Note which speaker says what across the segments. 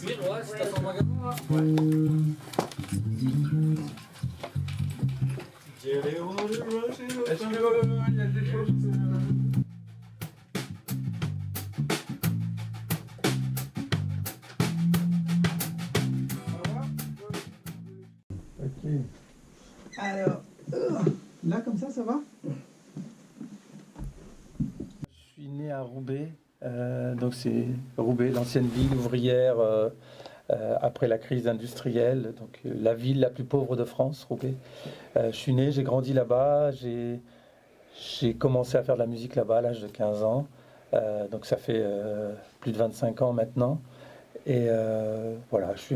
Speaker 1: cuire, ouais, c'est à son magasin, là.
Speaker 2: Est-ce qu'il y a des choses... Ok. Alors, là comme ça va? Je suis né à Roubaix, donc c'est Roubaix, l'ancienne ville ouvrière après la crise industrielle, donc la ville la plus pauvre de France, Roubaix. Je suis né, j'ai grandi là-bas, j'ai commencé à faire de la musique là-bas à l'âge de 15 ans, donc ça fait plus de 25 ans maintenant. Et voilà, je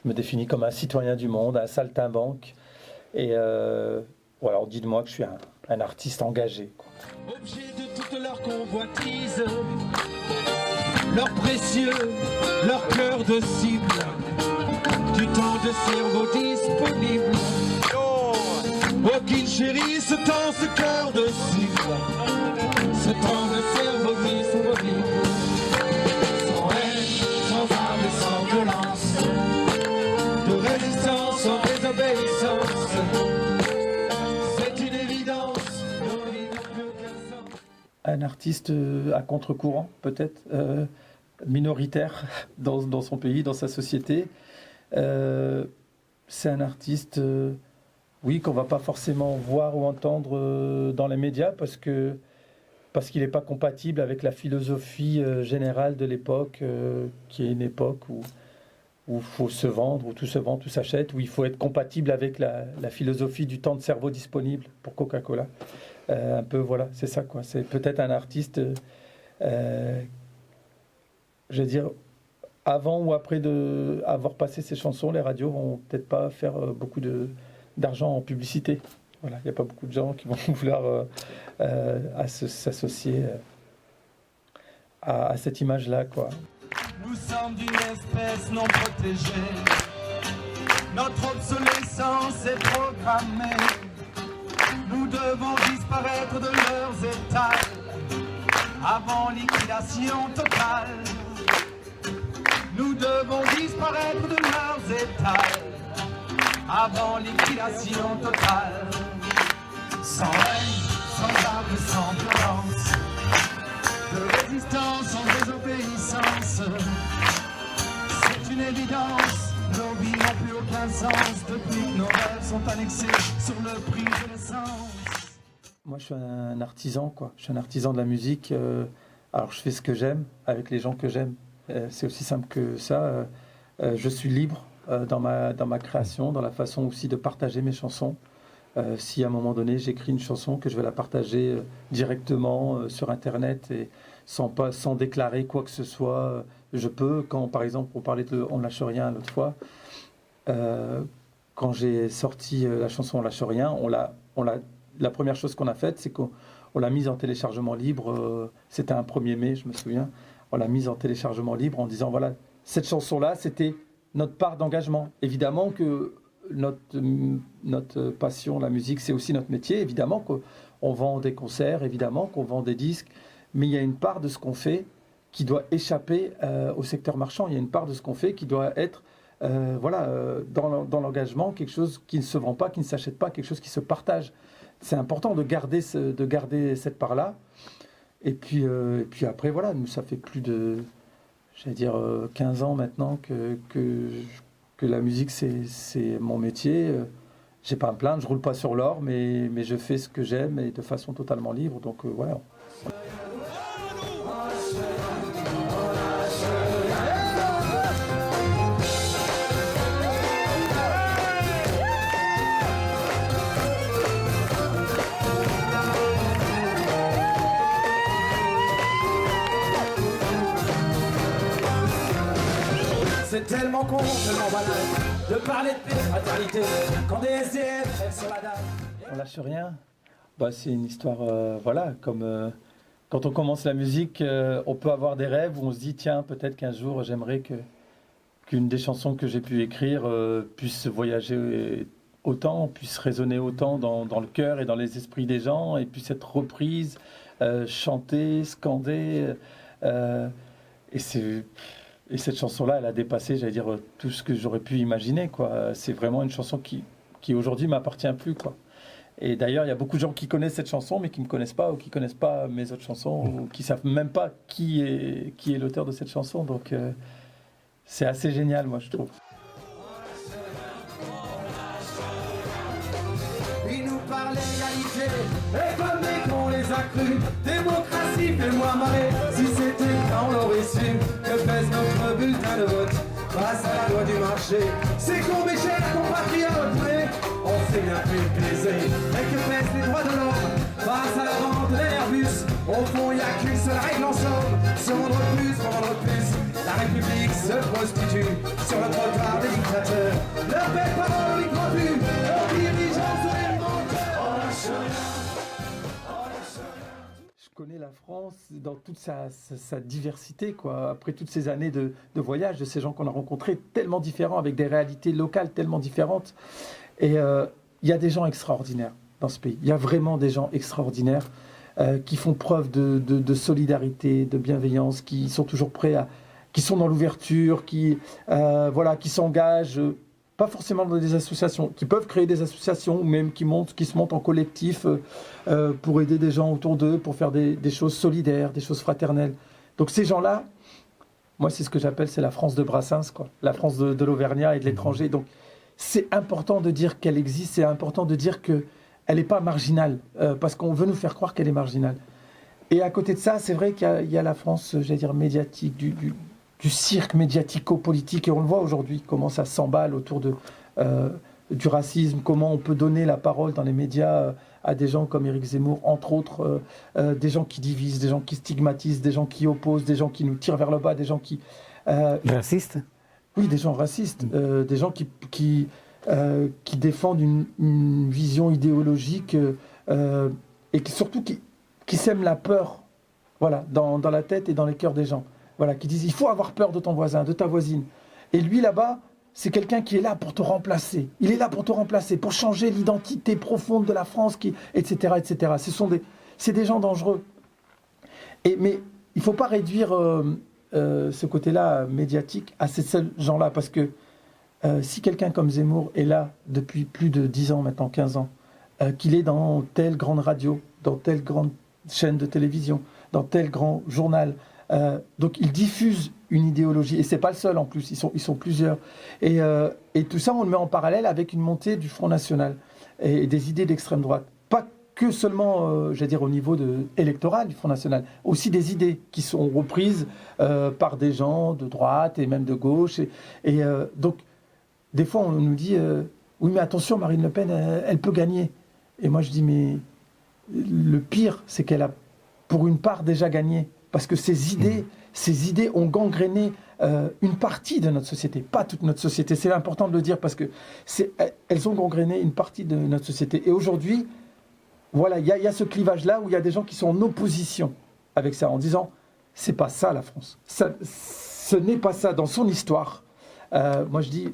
Speaker 2: me définis comme un citoyen du monde, un saltimbanque. Et voilà, on dit de moi que je suis un artiste engagé, quoi.
Speaker 3: Objet de toute leur convoitise, leur précieux, leur cœur de cible, du temps de cerveau disponible. Oh, qu'ils chérissent tant ce cœur de cible, ce temps de cerveau disponible. Sans haine, sans armes et sans violence, de résistance sans désobéissance. C'est une évidence, nos vies n'ont plus aucun sens.
Speaker 2: Un artiste à contre-courant, peut-être, minoritaire dans son pays, dans sa société. C'est un artiste, oui, qu'on ne va pas forcément voir ou entendre dans les médias parce qu'il n'est pas compatible avec la philosophie générale de l'époque, qui est une époque où il faut se vendre, où tout se vend, tout s'achète, où il faut être compatible avec la philosophie du temps de cerveau disponible pour Coca-Cola. Un peu, voilà, c'est ça, quoi. C'est peut-être un artiste, je veux dire, avant ou après avoir passé ses chansons, les radios vont peut-être pas faire beaucoup d'argent en publicité. Voilà, il n'y a pas beaucoup de gens qui vont vouloir s'associer à cette image-là, quoi.
Speaker 3: Nous sommes d'une espèce non protégée. Notre obsolescence est programmée. Nous devons disparaître de leurs étals avant liquidation totale. Nous devons disparaître de leurs étals avant liquidation totale. Sans haine, sans armes, sans violence, de résistance, sans désobéissance. C'est une évidence, nos vies n'ont plus aucun sens depuis que nos rêves sont annexés sur le prix de l'essence.
Speaker 2: Moi, je suis un artisan, quoi. Je suis un artisan de la musique. Alors, je fais ce que j'aime avec les gens que j'aime. C'est aussi simple que ça. Je suis libre dans ma création, dans la façon aussi de partager mes chansons. Si à un moment donné j'écris une chanson, que je vais la partager directement sur Internet et sans déclarer quoi que ce soit, je peux. Quand par exemple on parlait de On lâche rien l'autre fois, quand j'ai sorti la chanson On lâche rien, la première chose qu'on a faite, c'est qu'on l'a mise en téléchargement libre. C'était un 1er mai, je me souviens. On l'a mise en téléchargement libre en disant voilà, cette chanson-là, c'était notre part d'engagement. Évidemment que notre passion, la musique, c'est aussi notre métier. Évidemment qu'on vend des concerts, évidemment qu'on vend des disques, mais il y a une part de ce qu'on fait qui doit échapper au secteur marchand. Il y a une part de ce qu'on fait qui doit être dans l'engagement, quelque chose qui ne se vend pas, qui ne s'achète pas, quelque chose qui se partage. C'est important de garder cette part-là. Et puis après, voilà, nous, ça fait plus de, 15 ans maintenant que la musique, c'est mon métier. J'ai pas à me plaindre, je roule pas sur l'or, mais je fais ce que j'aime et de façon totalement libre. Donc voilà.
Speaker 3: C'est tellement con, tellement banal, de parler de paix, de fraternité, quand des SDF rêvent sur la dalle.
Speaker 2: On lâche rien. C'est une histoire, comme quand on commence la musique, on peut avoir des rêves où on se dit tiens, peut-être qu'un jour j'aimerais qu'une des chansons que j'ai pu écrire puisse voyager autant, puisse résonner autant dans le cœur et dans les esprits des gens, et puisse être reprise, chantée, scandée. Et Et cette chanson-là, elle a dépassé, j'allais dire, tout ce que j'aurais pu imaginer, quoi. C'est vraiment une chanson qui aujourd'hui m'appartient plus, quoi. Et d'ailleurs, il y a beaucoup de gens qui connaissent cette chanson, mais qui ne me connaissent pas, ou qui ne connaissent pas mes autres chansons, ou qui ne savent même pas qui est l'auteur de cette chanson. Donc, c'est assez génial, moi, je trouve.
Speaker 3: Ils nous parlent d'égalité, et comme des cons les a crus. Démocratie, fais-moi marrer. Si c'était quand on l'aurait su, que pèse notre bulletin de vote face à la loi du marché. C'est con, mes chers compatriotes, mais on s'est bien fait baiser. Et que pèsent les droits de l'homme face à la vente des Airbus. Au fond, il n'y a qu'une seule règle en somme, se vendre plus, vendre plus. La République se prostitue sur le trottoir des dictateurs. Leur belle parole, on n'y croit plus. Leurs dirigeants sont les menteurs. On lâche rien.
Speaker 2: Je connais la France dans toute sa diversité, quoi. Après toutes ces années de voyage, de ces gens qu'on a rencontrés, tellement différents, avec des réalités locales tellement différentes. Et il y a des gens extraordinaires dans ce pays. Il y a vraiment des gens extraordinaires qui font preuve de solidarité, de bienveillance, qui sont toujours prêts qui sont dans l'ouverture, qui s'engagent, pas forcément dans des associations, qui peuvent créer des associations, ou même qui se montent en collectif pour aider des gens autour d'eux, pour faire des choses solidaires, des choses fraternelles. Donc ces gens-là, moi c'est ce que j'appelle, c'est la France de Brassens, quoi. La France de l'Auvergnat et de l'étranger. Donc c'est important de dire qu'elle existe, c'est important de dire qu'elle n'est pas marginale, parce qu'on veut nous faire croire qu'elle est marginale. Et à côté de ça, c'est vrai qu'il y a la France, j'allais dire, médiatique, du cirque médiatico-politique, et on le voit aujourd'hui, comment ça s'emballe autour du racisme, comment on peut donner la parole dans les médias à des gens comme Éric Zemmour, entre autres, des gens qui divisent, des gens qui stigmatisent, des gens qui opposent, des gens qui nous tirent vers le bas, des gens qui...
Speaker 1: Racistes ?
Speaker 2: Oui, des gens racistes, des gens qui défendent une vision idéologique et surtout qui sèment la peur, voilà, dans la tête et dans les cœurs des gens. Voilà, qui disent il faut avoir peur de ton voisin, de ta voisine. Et lui là-bas, c'est quelqu'un qui est là pour te remplacer. Il est là pour te remplacer, pour changer l'identité profonde de la France, etc., etc. C'est des gens dangereux. Mais il ne faut pas réduire ce côté-là médiatique à ces seuls gens-là, parce que si quelqu'un comme Zemmour est là depuis plus de 10 ans, maintenant 15 ans, qu'il est dans telle grande radio, dans telle grande chaîne de télévision, dans tel grand journal, donc il diffuse une idéologie, et c'est pas le seul en plus, ils sont plusieurs, et tout ça on le met en parallèle avec une montée du Front National et des idées d'extrême droite, pas que seulement j'allais dire au niveau électoral du Front National, aussi des idées qui sont reprises par des gens de droite et même de gauche, et donc des fois on nous dit oui mais attention, Marine Le Pen elle peut gagner, et moi je dis mais le pire c'est qu'elle a pour une part déjà gagné. Parce que ces idées ont gangréné une partie de notre société, pas toute notre société. C'est important de le dire parce que elles ont gangréné une partie de notre société. Et aujourd'hui, voilà, il y a ce clivage-là où il y a des gens qui sont en opposition avec ça, en disant c'est pas ça la France. Ce n'est pas ça dans son histoire. Moi, je dis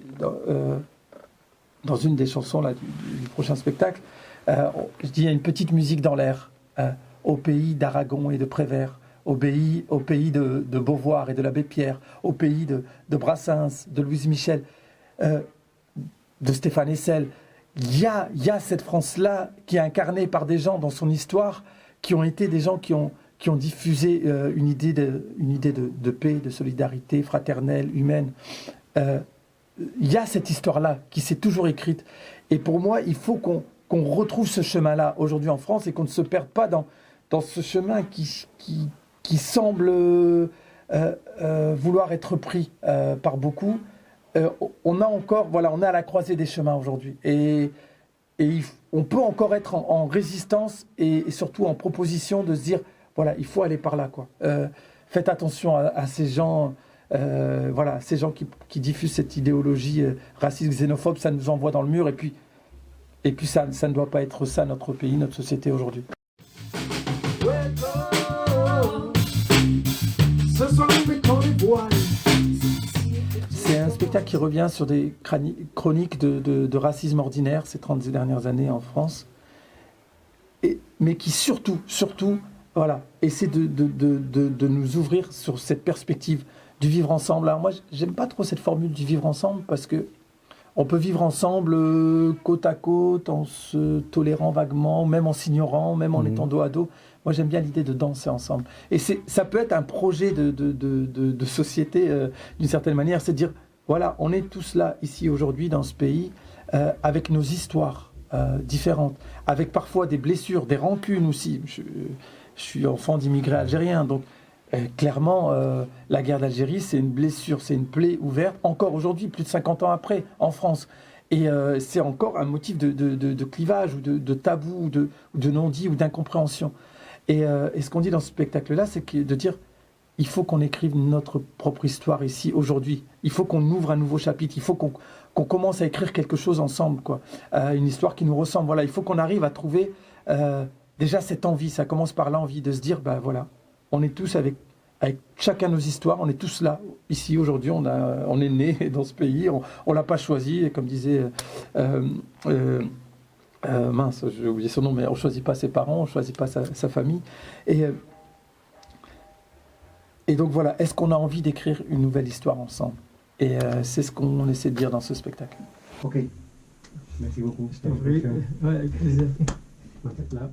Speaker 2: dans une des chansons là, du prochain spectacle, je dis il y a une petite musique dans l'air au pays d'Aragon et de Prévert. Au pays de Beauvoir et de l'abbé Pierre, au pays de Brassens, de Louise Michel, de Stéphane Hessel. Il y a cette France-là qui est incarnée par des gens dans son histoire qui ont été des gens qui ont diffusé une idée de paix, de solidarité fraternelle, humaine. Il y a cette histoire-là qui s'est toujours écrite. Et pour moi, il faut qu'on retrouve ce chemin-là aujourd'hui en France et qu'on ne se perde pas dans ce chemin qui semble vouloir être pris par beaucoup. On est à la croisée des chemins aujourd'hui. Et on peut encore être en résistance et surtout en proposition de se dire, voilà, il faut aller par là, quoi. Faites attention à ces gens, ces gens qui diffusent cette idéologie raciste, xénophobe, ça nous envoie dans le mur. Et puis ça ne doit pas être ça, notre pays, notre société aujourd'hui. C'est un spectacle qui revient sur des chroniques de racisme ordinaire ces 30 dernières années en France, mais qui surtout, voilà, essaie de nous ouvrir sur cette perspective du vivre ensemble. Alors moi, j'aime pas trop cette formule du vivre ensemble parce que on peut vivre ensemble côte à côte, en se tolérant vaguement, même en s'ignorant, même en étant dos à dos. Moi, j'aime bien l'idée de danser ensemble. Et ça peut être un projet de société d'une certaine manière. C'est de dire, voilà, on est tous là, ici, aujourd'hui, dans ce pays, avec nos histoires différentes, avec parfois des blessures, des rancunes aussi. Je suis enfant d'immigrés algériens, donc clairement, la guerre d'Algérie, c'est une blessure, c'est une plaie ouverte, encore aujourd'hui, plus de 50 ans après, en France. Et c'est encore un motif de clivage, ou de tabou, ou de non-dit, ou d'incompréhension. Et ce qu'on dit dans ce spectacle-là, c'est de dire, il faut qu'on écrive notre propre histoire ici, aujourd'hui. Il faut qu'on ouvre un nouveau chapitre, il faut qu'on commence à écrire quelque chose ensemble, quoi. Une histoire qui nous ressemble. Voilà, il faut qu'on arrive à trouver déjà cette envie, ça commence par l'envie de se dire, ben voilà, on est tous avec chacun nos histoires, on est tous là, ici, aujourd'hui, on est né dans ce pays, on ne l'a pas choisi, et comme disait, mince, j'ai oublié son nom, mais on ne choisit pas ses parents, on ne choisit pas sa famille. Et donc voilà, est-ce qu'on a envie d'écrire une nouvelle histoire ensemble? Et c'est ce qu'on essaie de dire dans ce spectacle.
Speaker 1: Ok, merci beaucoup.
Speaker 4: Oui, avec plaisir.
Speaker 1: Peut-être là.